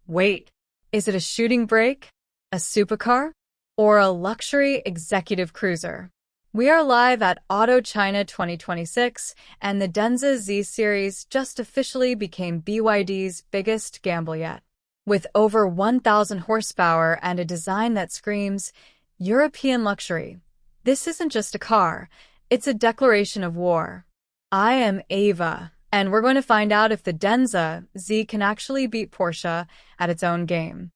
Wait, is it a shooting brake, a supercar, or a luxury executive cruiser? We are live at Auto China 2026, and the Denza Z series just officially became BYD's biggest gamble yet. With over 1,000 horsepower and a design that screams European luxury, this isn't just a car, it's a declaration of war. I am Ava, and we're going to find out if the Denza Z can actually beat Porsche at its own game.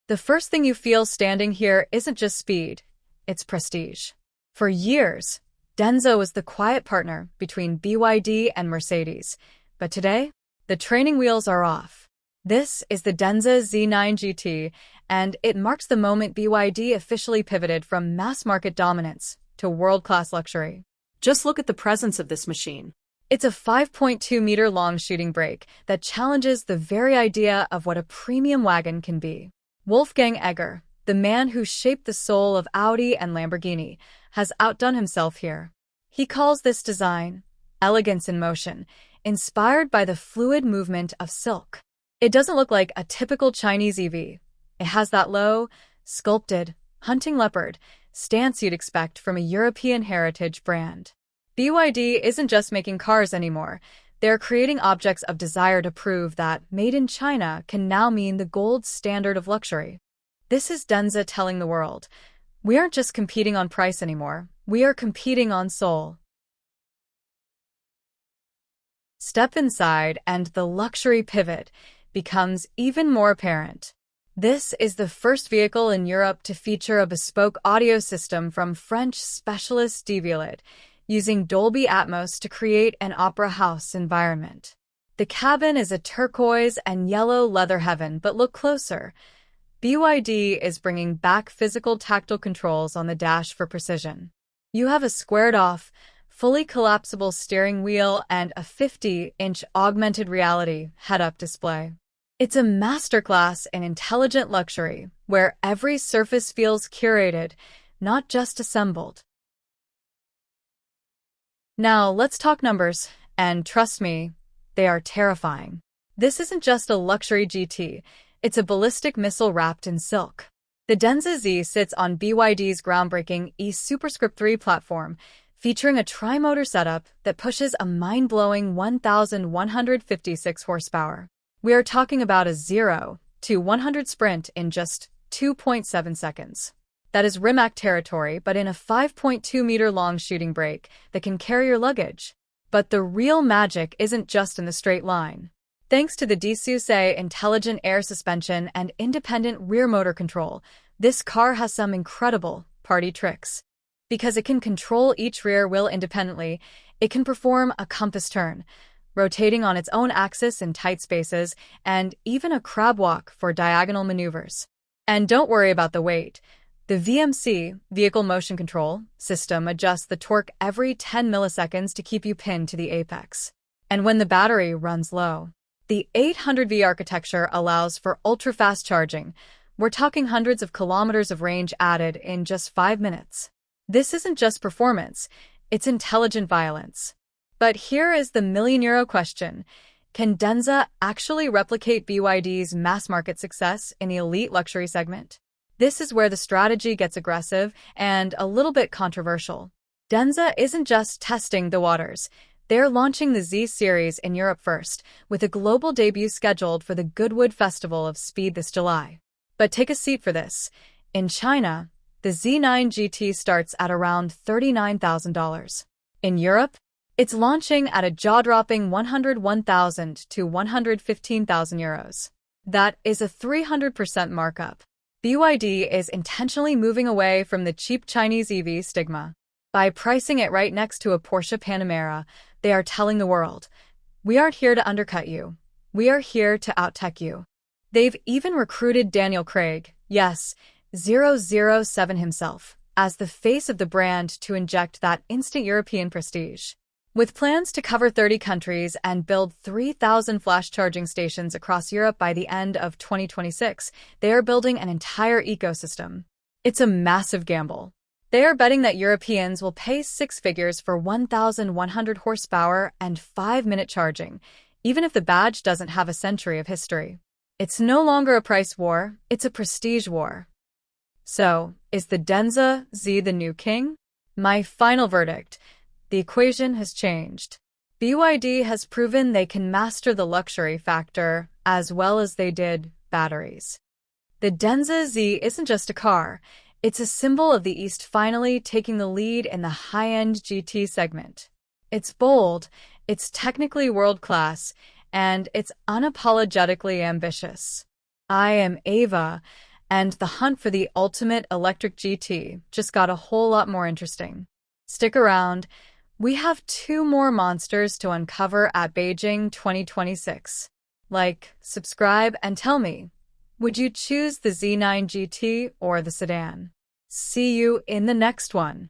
The first thing you feel standing here isn't just speed, it's prestige. For years, Denza was the quiet partner between BYD and Mercedes, but today, the training wheels are off. This is the Denza Z9 GT, and it marks the moment BYD officially pivoted from mass-market dominance to world-class luxury. Just look at the presence of this machine. It's a 5.2-meter-long shooting brake that challenges the very idea of what a premium wagon can be. Wolfgang Egger, the man who shaped the soul of Audi and Lamborghini, has outdone himself here. He calls this design elegance in motion, inspired by the fluid movement of silk. It doesn't look like a typical Chinese EV. It has that low, sculpted, hunting leopard stance you'd expect from a European heritage brand. BYD isn't just making cars anymore. They're creating objects of desire to prove that made in China can now mean the gold standard of luxury. This is Denza telling the world, we aren't just competing on price anymore, we are competing on soul. Step inside and the luxury pivot becomes even more apparent. This is the first vehicle in Europe to feature a bespoke audio system from French specialist Devialet, using Dolby Atmos to create an opera house environment. The cabin is a turquoise and yellow leather heaven, but look closer. BYD is bringing back physical tactile controls on the dash for precision. You have a squared-off, fully collapsible steering wheel and a 50-inch augmented reality head-up display. It's a masterclass in intelligent luxury, where every surface feels curated, not just assembled. Now, let's talk numbers, and trust me, they are terrifying. This isn't just a luxury GT, it's a ballistic missile wrapped in silk. The Denza Z sits on BYD's groundbreaking e-Superscript 3 platform, featuring a tri-motor setup that pushes a mind-blowing 1,156 horsepower. We are talking about a 0 to 100 sprint in just 2.7 seconds. That is Rimac territory, but in a 5.2-meter-long shooting brake that can carry your luggage. But the real magic isn't just in the straight line. Thanks to the Denza intelligent air suspension and independent rear motor control, this car has some incredible party tricks. Because it can control each rear wheel independently, it can perform a compass turn, rotating on its own axis in tight spaces, and even a crab walk for diagonal maneuvers. And don't worry about the weight. The VMC, Vehicle Motion Control, system adjusts the torque every 10 milliseconds to keep you pinned to the apex. And when the battery runs low, the 800V architecture allows for ultra-fast charging. We're talking hundreds of kilometers of range added in just 5 minutes. This isn't just performance, it's intelligent violence. But here is the million-euro question. Can Denza actually replicate BYD's mass-market success in the elite luxury segment? This is where the strategy gets aggressive and a little bit controversial. Denza isn't just testing the waters. They're launching the Z series in Europe first, with a global debut scheduled for the Goodwood Festival of Speed this July. But take a seat for this. In China, the Z9 GT starts at around $39,000. In Europe, it's launching at a jaw-dropping 101,000 to 115,000 euros. That is a 300% markup. BYD is intentionally moving away from the cheap Chinese EV stigma. By pricing it right next to a Porsche Panamera, they are telling the world, we aren't here to undercut you. We are here to out-tech you. They've even recruited Daniel Craig, yes, 007 himself, as the face of the brand to inject that instant European prestige. With plans to cover 30 countries and build 3,000 flash charging stations across Europe by the end of 2026, they are building an entire ecosystem. It's a massive gamble. They are betting that Europeans will pay six figures for 1,100 horsepower and 5-minute charging, even if the badge doesn't have a century of history. It's no longer a price war, it's a prestige war. So, is the Denza Z the new king? My final verdict: the equation has changed. BYD has proven they can master the luxury factor as well as they did batteries. The Denza Z isn't just a car, it's a symbol of the East finally taking the lead in the high-end GT segment. It's bold, it's technically world-class, and it's unapologetically ambitious. I am Ava, and the hunt for the ultimate electric GT just got a whole lot more interesting. Stick around, we have 2 more monsters to uncover at Beijing 2026. Like, subscribe, and tell me, would you choose the Z9 GT or the sedan? See you in the next one.